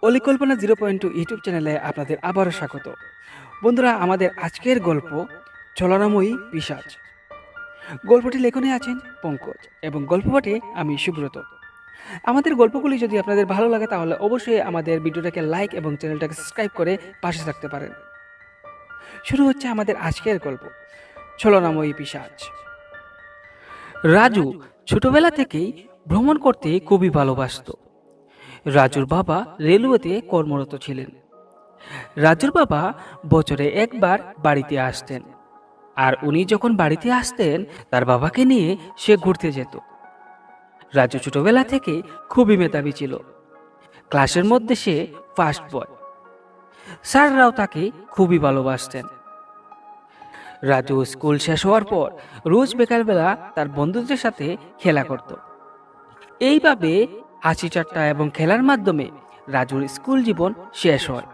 অলিকল্পনা 0.2 YouTube চ্যানেলে আপনাদের আবারও স্বাগত। বন্ধুরা, আমাদের আজকের গল্প ছলনাময়ী পিশাচ। গল্পটি লেখনে আছেন পঙ্কজ এবং গল্প পাঠে আমি সুব্রত। আমাদের গল্পগুলি যদি আপনাদের ভালো লাগে তাহলে অবশ্যই আমাদের ভিডিওটাকে লাইক এবং চ্যানেলটাকে সাবস্ক্রাইব করে পাশে থাকতে পারেন। শুরু হচ্ছে আমাদের আজকের গল্প ছলনাময়ী পিশাচ। রাজু ছোটবেলা থেকেই ভ্রমণ করতে খুবই ভালোবাসত। রাজুর বাবা রেলওয়েতে কর্মরত ছিলেন। রাজুর বাবা বছরে একবার বাড়িতে আসতেন, আর উনি যখন বাড়িতে আসতেন তার বাবাকে নিয়ে সে ঘুরতে যেত। রাজু ছোটবেলা থেকে খুবই মেধাবী ছিল। ক্লাসের মধ্যে সে ফার্স্ট বয়। স্যাররাও তাকে খুবই ভালোবাসতেন। রাজু স্কুল শেষ হওয়ার পর রোজ বিকালবেলা তার বন্ধুদের সাথে খেলা করত। এইভাবে হাসি ঠাট্টা এবং খেলার মাধ্যমে রাজুর স্কুল জীবন শেষ হয়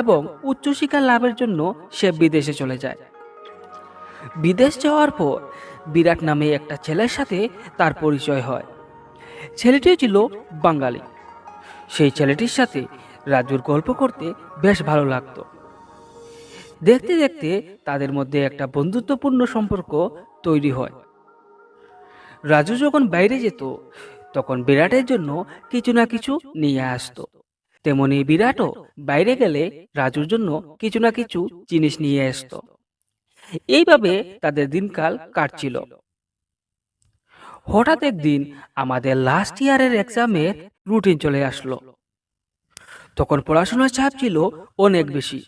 এবং উচ্চশিক্ষা লাভের জন্য সে বিদেশে চলে যায়। বিদেশ যাওয়ার পর বিরাট নামে একটা ছেলের সাথে তার পরিচয় হয়। ছেলেটিও ছিল বাঙালি। সেই ছেলেটির সাথে রাজুর গল্প করতে বেশ ভালো লাগতো। দেখতে দেখতে তাদের মধ্যে একটা বন্ধুত্বপূর্ণ সম্পর্ক তৈরি হয়। রাজু যখন বাইরে যেত তখন বিরাটের জন্য কিছু না কিছু নিয়ে আসতো। তেমনি বিরাটও বাইরে গেলে রাজুর জন্য কিছু না কিছু জিনিস নিয়ে আসতো। এইভাবে তাদের দিনকাল কাটছিল। হঠাৎ একদিন আমাদের লাস্ট ইয়ারের এক্সামের রুটিন চলে আসলো। তখন পড়াশোনার চাপ ছিল অনেক বেশি।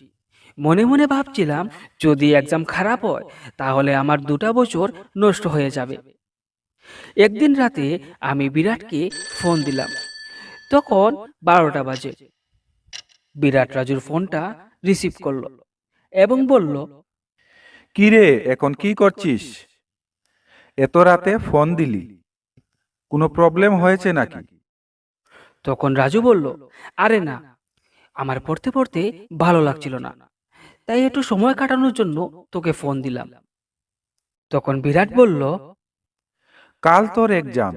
মনে মনে ভাবছিলাম, যদি এক্সাম খারাপ হয় তাহলে আমার 2টা বছর নষ্ট হয়ে যাবে। একদিন রাতে আমি বিরাটকে ফোন দিলাম। তখন 12টা বাজে। বিরাট রাজুর ফোনটা রিসিভ করলো এবং বলল, কিরে, এখন কি করছিস? এত রাতে ফোন দিলি, কোনো প্রবলেম হয়েছে নাকি? তখন রাজু বলল, আরে না, আমার পড়তে পড়তে ভালো লাগছিল না, তাই একটু সময় কাটানোর জন্য তোকে ফোন দিলাম। তখন বিরাট বলল, কাল তোর এক্সাম,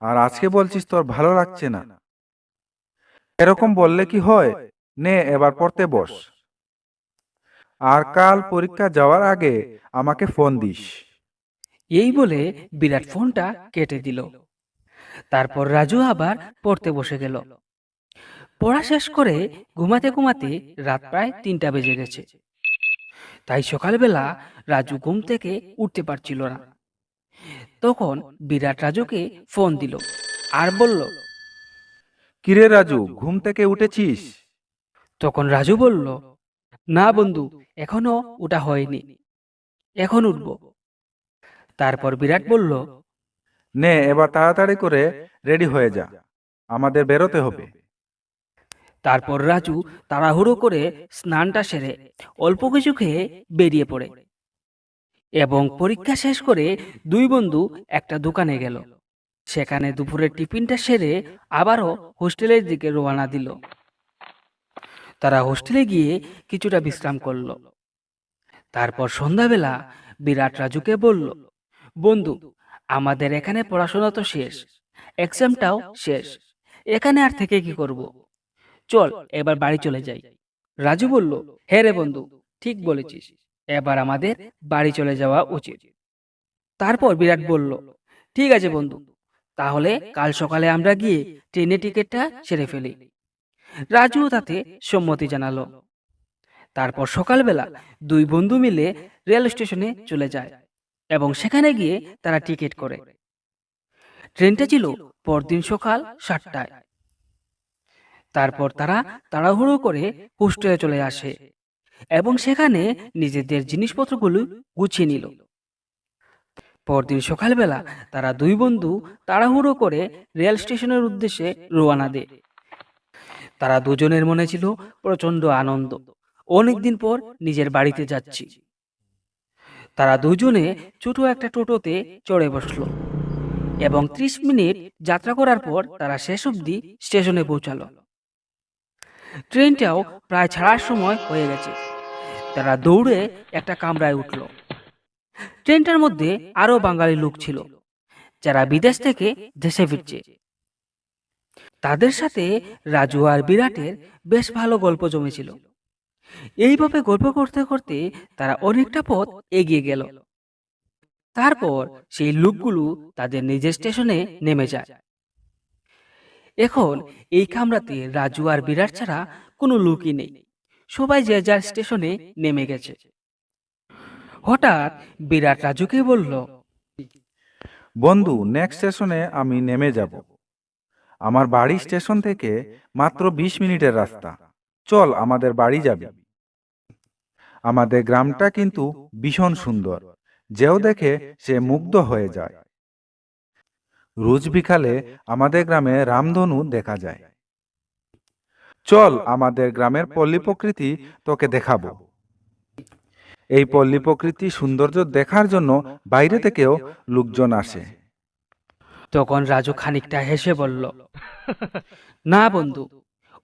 আর আজকে বলছিস তোর ভালো লাগছে না। এরকম বললে কি হয়? নে এবার পড়তে বস, আর কাল পরীক্ষা যাওয়ার আগে আমাকে ফোন দিস। এই বলে বিরাট ফোনটা কেটে দিল। তারপর রাজু আবার পড়তে বসে গেল। পড়া শেষ করে ঘুমাতে ঘুমাতে রাত প্রায় 3টা বেজে গেছে। তাই সকালবেলা রাজু ঘুম থেকে উঠতে পারছিল না। তখন বিরাট রাজুকে ফোন দিল আর বলল, কিরে রাজু, ঘুম থেকে উঠেছিস? তখন রাজু বলল, না বন্ধু, এখনো ওটা হয়নি, এখন উঠব। তারপর বিরাট বলল, নে এবার তাড়াতাড়ি করে রেডি হয়ে যা, আমাদের বেরোতে হবে। তারপর রাজু তাড়াহুড়ো করে স্নানটা সেরে অল্প কিছু খেয়ে বেরিয়ে পড়ে এবং পরীক্ষা শেষ করে দুই বন্ধু একটা দোকানে গেল। সেখানে দুপুরের টিফিনটা সেরে আবারও হোস্টেলের দিকে রওনা দিল। তারা হোস্টেলে গিয়ে কিছুটা বিশ্রাম করলো। তারপর সন্ধ্যাবেলা বিরাট রাজুকে বলল, বন্ধু, আমাদের এখানে পড়াশোনা তো শেষ, এক্সামটাও শেষ, এখানে আর থেকে কি করব? চল এবার বাড়ি চলে যাই। রাজু বলল, হ্যাঁ রে বন্ধু, ঠিক বলেছিস, এবার আমাদের বাড়ি চলে যাওয়া উচিত। তারপর বিরাট বলল, ঠিক আছে বন্ধু, তাহলে কাল সকালে আমরা গিয়ে ট্রেনের টিকিটটা সেরে ফেলি। রাজুও তাতে সম্মতি জানালো। তারপর সকালবেলা দুই বন্ধু মিলে রেল স্টেশনে চলে যায় এবং সেখানে গিয়ে তারা টিকিট করে। ট্রেনটা ছিল পরদিন সকাল 7টায়। তারপর তারা তাড়াহুড়ো করে হোস্টেলে চলে আসে এবং সেখানে নিজেদের জিনিসপত্রগুলো গুছিয়ে নিল। পরদিন সকালবেলা তারা দুই বন্ধু তাড়াহুড়ো করে রেল স্টেশনের উদ্দেশ্যে রওনা দেয়। তারা দুজনের মনে ছিল প্রচন্ড আনন্দ, অনেকদিন পর নিজের বাড়িতে যাচ্ছি। তারা দুজনে ছোট একটা টোটোতে চড়ে বসলো এবং 30 মিনিট যাত্রা করার পর তারা শেষ অবধি স্টেশনে পৌঁছালো। ট্রেনটাও প্রায় ছাড়ার সময় হয়ে গেছে। তারা দৌড়ে একটা কামরায় উঠল। ট্রেনটার মধ্যে আরো বাঙালি লোক ছিল যারা বিদেশ থেকে দেশে ফিরছে। তাদের সাথে রাজু আর বিরাটের বেশ ভালো গল্প জমেছিল। এইভাবে গল্প করতে করতে তারা অনেকটা পথ এগিয়ে গেল। তারপর সেই লোকগুলো তাদের নিজের স্টেশনে নেমে যায়। এখন এই কামরাতে রাজু আর বিরাট ছাড়া কোনো লোকই নেই। সবাই যে যার স্টেশনে নেমে গেছে। হঠাৎ বিরাট রাজুকে বলল, বন্ধু, নেক্সট স্টেশনে আমি নেমে যাব। আমার বাড়ি স্টেশন থেকে মাত্র 20 মিনিটের রাস্তা। চল, আমাদের বাড়ি যাবি। আমাদের গ্রামটা কিন্তু ভীষণ সুন্দর। যেও দেখে সে মুগ্ধ হয়ে যায়। রোজ বিকালে আমাদের গ্রামে রামধনু দেখা যায়। চল, আমাদের গ্রামের পল্লী প্রকৃতি তোকে দেখাবো। এই পল্লী প্রকৃতি সৌন্দর্য দেখার জন্য বাইরে থেকেও লোকজন আসে। তখন রাজু খানিকটা হেসে বলল, না বন্ধু,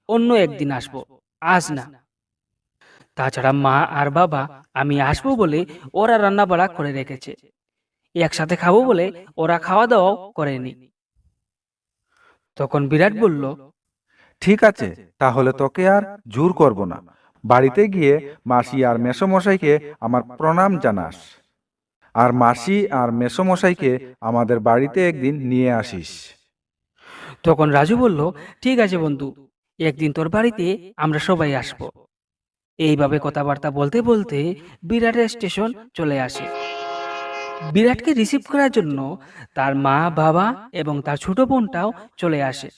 অন্য একদিন আসবো, আজ না। তাছাড়া মা আর বাবা আমি আসবো বলে ওরা রান্না বাড়া করে রেখেছে। একসাথে খাবো বলে ওরা খাওয়া দাওয়াও করেনি। তখন বিরাট বলল, ঠিক আছে, তাহলে তোকে আর জোর করব না। বাড়িতে গিয়ে মাসি আর মেসোমশাইকে আমার প্রণাম জানাস। আর মাসি আর মেসোমশাইকে আমাদের বাড়িতে একদিন নিয়ে আসিস। তখন রাজু বলল, ঠিক আছে বন্ধু, একদিন তোর বাড়িতে আমরা সবাই আসবো। এইভাবে কথাবার্তা বলতে বলতে বিরাটের স্টেশন চলে আসে। বিরাটকে রিসিভ করার জন্য তার মা, বাবা এবং তার ছোট বোনটাও চলে আসে।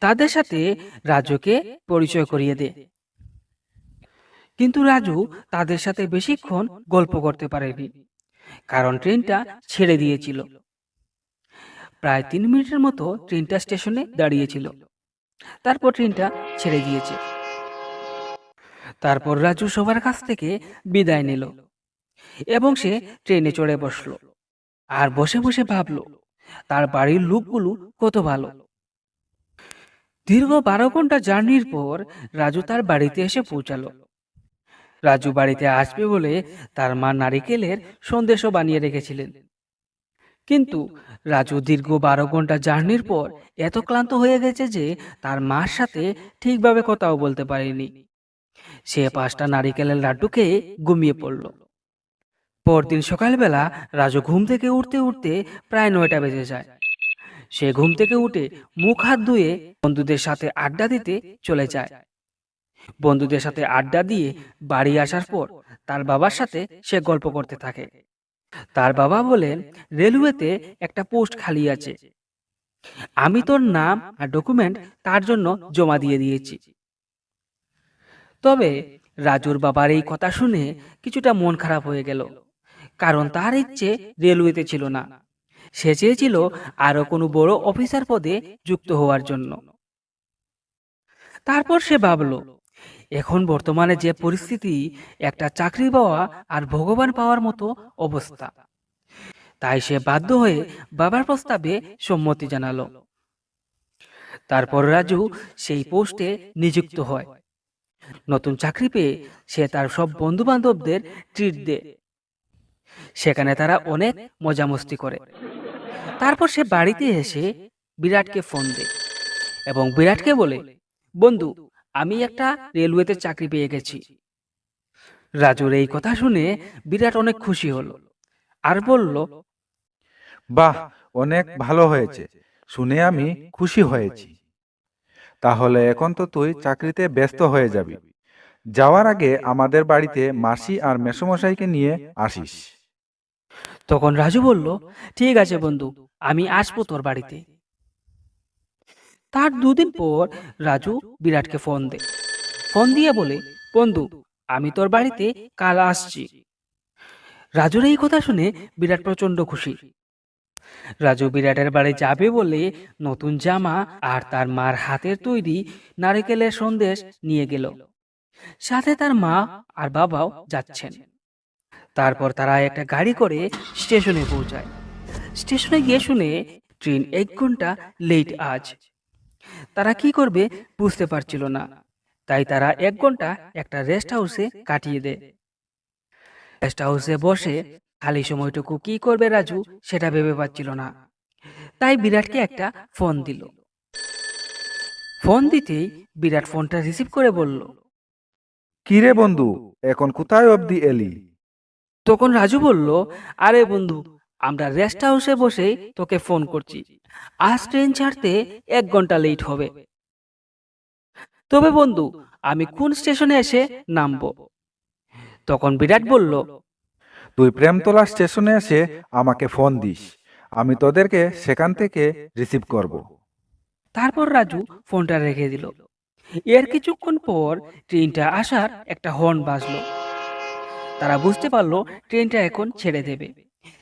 তাদের সাথে রাজুকে পরিচয় করিয়ে দেয়। কিন্তু রাজু তাদের সাথে বেশিক্ষণ গল্প করতে পারেনি, কারণ ট্রেনটা ছেড়ে দিয়েছিল। প্রায় 3 মিনিটের মতো ট্রেনটা স্টেশনে দাঁড়িয়েছিল। তারপর ট্রেনটা ছেড়ে দিয়েছে। তারপর রাজু সবার কাছ থেকে বিদায় নিল এবং সে ট্রেনে চড়ে বসলো। আর বসে বসে ভাবলো তার বাড়ির লোকগুলো কত ভালো। দীর্ঘ 12 ঘন্টা জার্নির পর রাজু তার বাড়িতে এসে পৌঁছালো। রাজু বাড়িতে আসবে বলে তার মা নারিকেলের সন্দেশও বানিয়ে রেখেছিলেন। কিন্তু রাজু দীর্ঘ 12 ঘন্টা জার্নির পর এত ক্লান্ত হয়ে গেছে যে তার মার সাথে ঠিকভাবে কথাও বলতে পারেনি। সে 5টা নারিকেলের লাড্ডু খেয়ে ঘুমিয়ে পড়ল। পরদিন সকালবেলা রাজু ঘুম থেকে উঠতে উঠতে প্রায় 9টা বেজে যায়। সে ঘুম থেকে উঠে মুখ হাত ধুয়ে বন্ধুদের সাথে আড্ডা দিতে চলে যায়। বন্ধুদের সাথে আড্ডা দিয়ে বাড়ি আসার পর তার বাবার সাথে সে গল্প করতে থাকে। তার বাবা বলেন, রেলওয়েতে একটা পোস্ট খালি আছে। আমি তোর নাম আর ডকুমেন্ট তার জন্য জমা দিয়ে দিয়েছি। তবে রাজুর বাবার এই কথা শুনে কিছুটা মন খারাপ হয়ে গেল, কারণ তার ইচ্ছে রেলওয়েতে ছিল না। সে চেয়েছিল আরো কোনো বড় অফিসার পদে যুক্ত হওয়ার জন্য। তারপর সে ভাবল, এখন বর্তমানে যে পরিস্থিতি, একটা চাকরি পাওয়া আর ভগবান পাওয়ার মতো অবস্থা। তাই সে বাধ্য হয়ে বাবার প্রস্তাবে সম্মতি জানালো। তারপর রাজু সেই পোস্টে নিযুক্ত হয়। নতুন চাকরি পেয়ে সে তার সব বন্ধু বান্ধবদের ট্রিট দেয়। সেখানে তারা অনেক মজামস্তি করে। তারপর সে বাড়িতে এসে বিরাটকে ফোন দেয় এবং বিরাটকে বলে, বন্ধু, আমি একটা রেলওয়েতে চাকরি পেয়ে গেছি। রাজুর এই কথা শুনে বিরাট অনেক খুশি হলো আর বলল, বাহ, অনেক ভালো হয়েছে। শুনে আমি খুশি হয়েছি। তাহলে এখন তো তুই চাকরিতে ব্যস্ত হয়ে যাবি। যাওয়ার আগে আমাদের বাড়িতে মাসি আর মেসোমশাইকে নিয়ে আসিস। তখন রাজু বলল, ঠিক আছে বন্ধু, আমি আসবো তোর বাড়িতে। তার 2 দিন পর রাজু বিরাটকে ফোন দেয়। ফোন দিয়ে বলে, বন্ধু, আমি তোর বাড়িতে কাল আসছি। রাজুর এই কথা শুনে বিরাট প্রচন্ড খুশি। রাজু বিরাটের বাড়ি যাবে বলে নতুন জামা আর তার মার হাতের তৈরি নারকেলের সন্দেশ নিয়ে গেল। সাথে তার মা আর বাবাও যাচ্ছেন। তারপর তারা একটা গাড়ি করে স্টেশনে পৌঁছায়। স্টেশনে গিয়ে শুনে ট্রেন 1 ঘন্টা লেট আজ। তারা কি করবে বুঝতে পারছিল না, তাই তারা 1 ঘন্টা একটা রেস্ট হাউসে কাটিয়ে দেয়। রেস্ট হাউসে বসে খালি সময়টুকু কি করবে রাজু সেটা ভেবে পাচ্ছিল না। তাই বিরাটকে একটা ফোন দিল। ফোন দিতেই বিরাট ফোনটা রিসিভ করে বলল। কিরে বন্ধু, এখন কোথায় অবধি এলি? তখন রাজু বলল, আরে বন্ধু, আমরা রেস্ট হাউসে বসে তোকে ফোন করছি। আজ ট্রেন ছাড়তে 1 ঘন্টা লেট হবে। তবে বন্ধু, আমি কোন স্টেশনে এসে নামবো? তখন বিরাট বলল, তুই প্রেমতলা স্টেশনে এসে আমাকে ফোন দিস, আমি তোদেরকে সেখান থেকে রিসিভ করব। তারপর রাজু ফোনটা রেখে দিল। এর কিছুক্ষণ পর ট্রেনটা আসার একটা হর্ন বাজলো। তারা বুঝতে পারলো ট্রেনটা এখন ছেড়ে দেবে।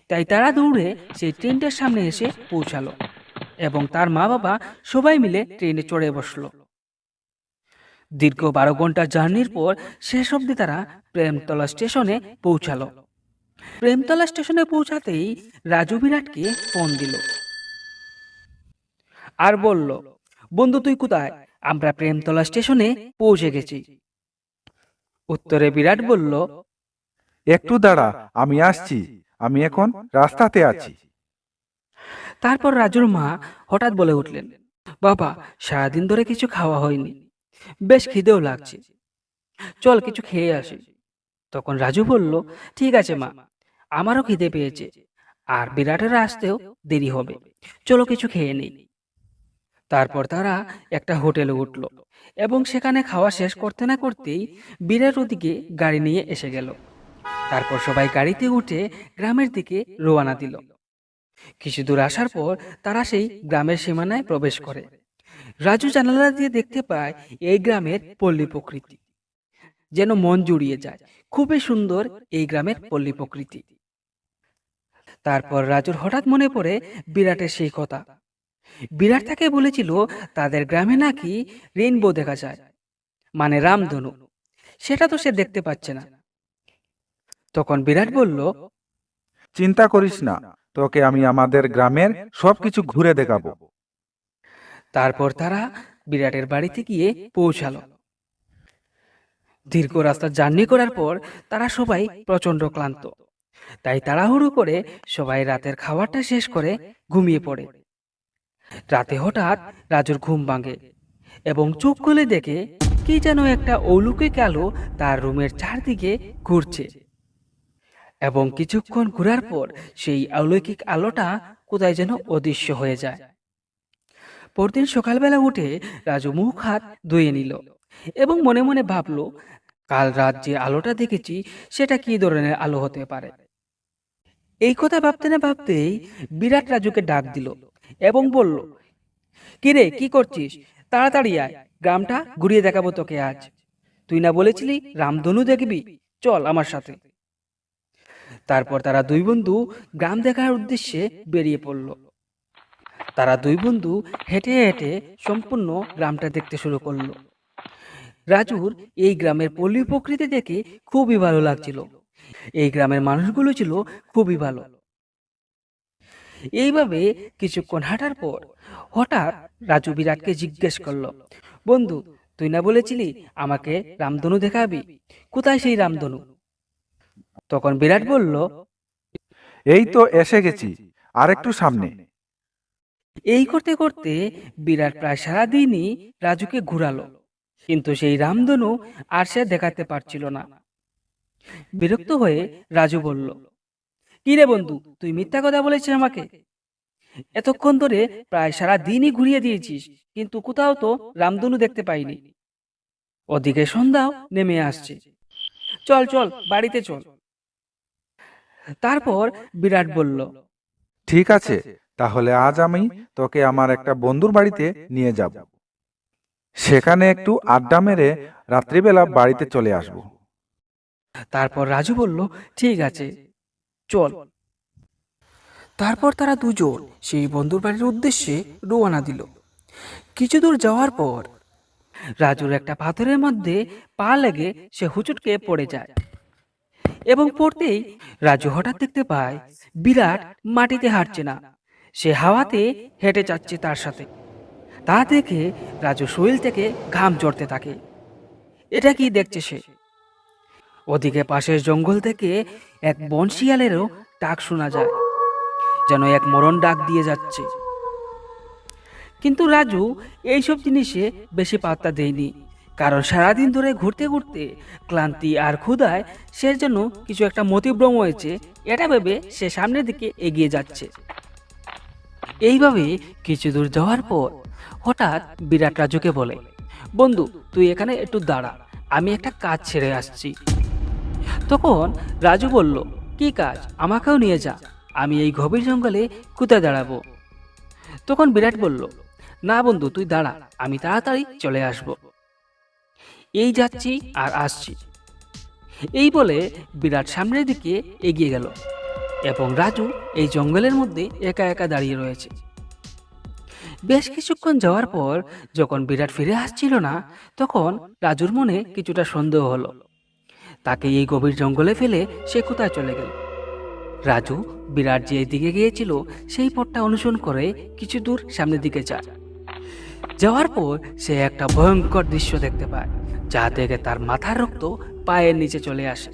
তাই তারা দৌড়ে সেই ট্রেনটার সামনে এসে পৌঁছালো এবং তার মা বাবা সবাই মিলে ট্রেনে চড়ে বসলো। দীর্ঘ 12 ঘন্টা জার্নির পর শেষ অবধি তারা প্রেমতলা স্টেশনে পৌঁছালো। প্রেমতলা স্টেশনে পৌঁছাতেই রাজু বিরাটকে ফোন দিল আর বলল, বন্ধু তুই কোথায়? আমরা প্রেমতলা স্টেশনে পৌঁছে গেছি। উত্তরে বিরাট বলল, একটু দাঁড়া, আমি আসছি, আমি এখন রাস্তাতে আছি। তারপর রাজুর মা হঠাৎ বলে উঠলেন, বাবা, সারাদিন ধরে কিছু খাওয়া হয়নি, বেশ খিদেও লাগছে, চল কিছু খেয়ে আসি। তখন রাজু বলল, ঠিক আছে মা, আমারও খিদে পেয়েছে আর বিরাটের আসতেও দেরি হবে, চলো কিছু খেয়ে নেই। তারপর তারা একটা হোটেলে উঠল এবং সেখানে খাওয়া শেষ করতে না করতেই বিরাট ওদিকে গাড়ি নিয়ে এসে গেল। তারপর সবাই গাড়িতে উঠে গ্রামের দিকে রওনা দিল। কিছু দূর আসার পর তারা সেই গ্রামের সীমানায় প্রবেশ করে। রাজু জানালা দিয়ে দেখতে পায় এই গ্রামের পল্লী প্রকৃতি যেন মন জুড়িয়ে যায়। খুবই সুন্দর এই গ্রামের পল্লী প্রকৃতি। তারপর রাজুর হঠাৎ মনে পড়ে বিরাটের সেই কথা। বিরাট তাকে বলেছিল তাদের গ্রামে নাকি রেইনবো দেখা যায়, মানে রামধনু। সেটা তো সে দেখতে পাচ্ছে না। তখন বিরাট বলল, চিন্তা করিস না, তোকে আমি আমাদের গ্রামের সবকিছু ঘুরে দেখাবো। তারপর তারা বিরাটের বাড়িতে গিয়ে পৌঁছালো। দীর্ঘ রাস্তা জার্নি করার পর তারা সবাই প্রচন্ড ক্লান্ত। তাই তাড়াহুড়ো করে সবাই রাতের খাবারটা শেষ করে ঘুমিয়ে পড়ে। রাতে হঠাৎ রাজুর ঘুম ভাঙে এবং চোখ খুলে দেখে কি যেন একটা অলৌকিক আলো তার রুমের চারদিকে ঘুরছে। এবং কিছুক্ষণ ঘোরার পর সেই অলৌকিক আলোটা কোথায় যেন অদৃশ্য হয়ে যায়। পরদিন সকালবেলা উঠে রাজু মুখ হাত ধুয়ে নিল এবং মনে মনে ভাবল, কাল রাত যে আলোটা দেখেছি সেটা কি ধরনের আলো হতে পারে। এই কথা ভাবতে না ভাবতেই বিরাট রাজুকে ডাক দিল এবং বলল, কিরে, কি করছিস? তাড়াতাড়ি আয়, গ্রামটা ঘুরিয়ে দেখাবো তোকে আজ। তুই না বলেছিলি রামধনু দেখবি? চল আমার সাথে। তারপর তারা দুই বন্ধু গ্রাম দেখার উদ্দেশ্যে বেরিয়ে পড়ল। তারা দুই বন্ধু হেঁটে হেঁটে সম্পূর্ণ গ্রামটা দেখতে শুরু করলো। রাজুর এই গ্রামের পল্লী প্রকৃতি দেখে খুবই ভালো লাগছিল। এই গ্রামের মানুষগুলো ছিল খুবই ভালো। এইভাবে কিছুক্ষণ হাঁটার পর হঠাৎ রাজু বিরাটকে জিজ্ঞেস করলো, বন্ধু, তুই না বলেছিলি আমাকে রামধনু দেখাবি? কোথায় সেই রামধনু? তখন বিরাট বলল, এই তো এসে গেছি, আর একটু সামনে। এই করতে করতে বিরাট প্রায় সারাদিনই রাজুকে ঘুরালো, কিন্তু সেই রামধনু আর সে দেখাতে পারছিল না। বিরক্ত হয়ে রাজু বলল, কি রে বন্ধু, তুই মিথ্যা কথা বলেছিস আমাকে। এতক্ষণ ধরে প্রায় সারা দিনই ঘুরিয়ে দিয়েছিস, কিন্তু কোথাও তো রামধনু দেখতে পাইনি। ওদিকে সন্ধ্যাও নেমে আসছে, চল চল বাড়িতে চল। তারপর বিরাট বলল, ঠিক আছে, তাহলে আজ আমি তোকে আমার একটা বন্ধুর বাড়িতে নিয়ে যাব, সেখানে একটু আড্ডা মেরে রাত্রিবেলা বাড়িতে চলে আসব। তারপর রাজু বলল, ঠিক আছে, চল। তারপর তারা দুজন সেই বন্ধুর বাড়ির উদ্দেশ্যে রওনা দিল। কিছু দূর যাওয়ার পর রাজুর একটা পাথরের মধ্যে পা লেগে সে হুচুটকে পড়ে যায় এবং পড়তেই রাজু হঠাৎ দেখতে পায় বিরাট মাটিতে হাঁটছে না, সে হাওয়াতে হেঁটে যাচ্ছে তার সাথে। তা দেখে রাজু শরীর থেকে ঘাম ঝরতে থাকে। এটা কি দেখছে সে? ওদিকে পাশের জঙ্গল থেকে এক বনশিয়ালেরও ডাক শোনা যায়, যেন এক মরণ ডাক দিয়ে যাচ্ছে। কিন্তু রাজু এইসব জিনিসে বেশি পাত্তা দেয়নি, কারণ সারাদিন ধরে ঘুরতে ঘুরতে ক্লান্তি আর ক্ষুধায় সে জন্য কিছু একটা মতিভ্রম হয়েছে, এটা ভেবে সে সামনের দিকে এগিয়ে যাচ্ছে। এইভাবে কিছু দূর যাওয়ার পর হঠাৎ বিরাট রাজুকে বলে, বন্ধু তুই এখানে একটু দাঁড়া, আমি একটা কাজ ছেড়ে আসছি। তখন রাজু বলল, কি কাজ, আমাকেও নিয়ে যা, আমি এই গভীর জঙ্গলে কোথায় দাঁড়াবো। তখন বিরাট বলল, না বন্ধু তুই দাঁড়া, আমি তাড়াতাড়ি চলে আসব, এই যাচ্ছি আর আসছি। এই বলে বিরাট সামনের দিকে এগিয়ে গেল এবং রাজু এই জঙ্গলের মধ্যে একা একা দাঁড়িয়ে রয়েছে। বেশ কিছুক্ষণ যাওয়ার পর যখন বিরাট ফিরে আসছিল না, তখন রাজুর মনে কিছুটা সন্দেহ হলো, তাকে এই গভীর জঙ্গলে ফেলে সে কোথায় চলে গেল। রাজু বিরাট যে দিকে গিয়েছিল সেই পথটা অনুসরণ করে কিছু দূর সামনের দিকে যায়। যাওয়ার পর সে একটা ভয়ঙ্কর দৃশ্য দেখতে পায়, যা দেখে তার মাথার রক্ত পায়ের নিচে চলে আসে।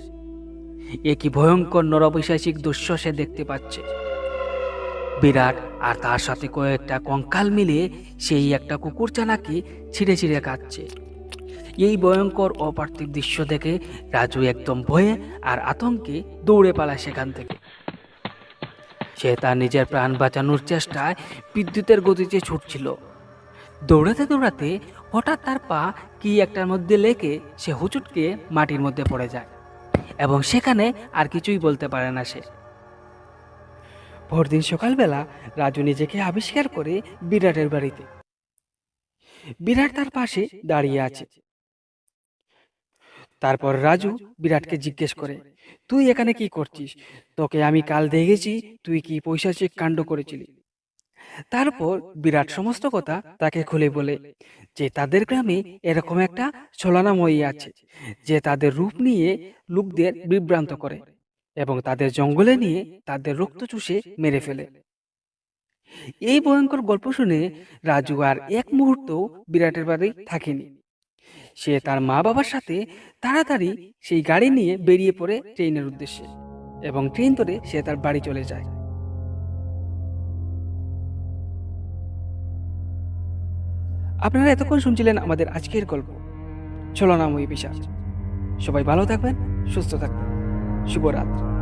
এ কি ভয়ঙ্কর নরবৈশাসিক দৃশ্য সে দেখতে পাচ্ছে। বিরাট আর তার সাথে কয়েকটা কঙ্কাল মিলে সেই একটা কুকুরছানাকে ছিঁড়ে ছিঁড়ে খাচ্ছে। এই ভয়ঙ্কর অপার্থিব দৃশ্য দেখে রাজু একদম ভয়ে আর আতঙ্কে দৌড়ে পালায় সেখান থেকে। সে তার নিজের প্রাণ বাঁচানোর চেষ্টায় বিদ্যুতের গতিতে ছুটছিল। দৌড়াতে দৌড়াতে হঠাৎ তার পা কি একটার মধ্যে লেগে সে হুচুটকে মাটির মধ্যে পড়ে যায় এবং সেখানে আর কিছুই বলতে পারে না সে। পরদিন সকালবেলা রাজু নিজেকে আবিষ্কার করে বিরাটের বাড়িতে। বিরাট তার পাশে দাঁড়িয়ে আছে। তারপর রাজু বিরাটকে জিজ্ঞেস করে, তুই এখানে কি করছিস? তোকে আমি কাল দেখেছি, তুই কি পৈশাচিক কাণ্ড করেছিলি। তারপর বিরাট সমস্ত কথা তাকে খুলে বলে যে তাদের গ্রামে এরকম একটা ছলনাময়ী আছে, যে তাদের রূপ নিয়ে লোকদের বিভ্রান্ত করে এবং তাদের জঙ্গলে নিয়ে তাদের রক্ত চুষে মেরে ফেলে। এই ভয়ঙ্কর গল্প শুনে রাজু আর এক মুহূর্ত বিরাটের বাড়ি থাকেনি। সে তার মা বাবার সাথে তাড়াতাড়ি সেই গাড়ি নিয়ে বেরিয়ে পড়ে ট্রেনের উদ্দেশ্যে এবং ট্রেন ধরে সে তার বাড়ি চলে যায়। আপনারা এতক্ষণ শুনছিলেন আমাদের আজকের গল্প ছলনাময়ী পিশাচ। সবাই ভালো থাকবেন, সুস্থ থাকবেন। শুভরাত্রি।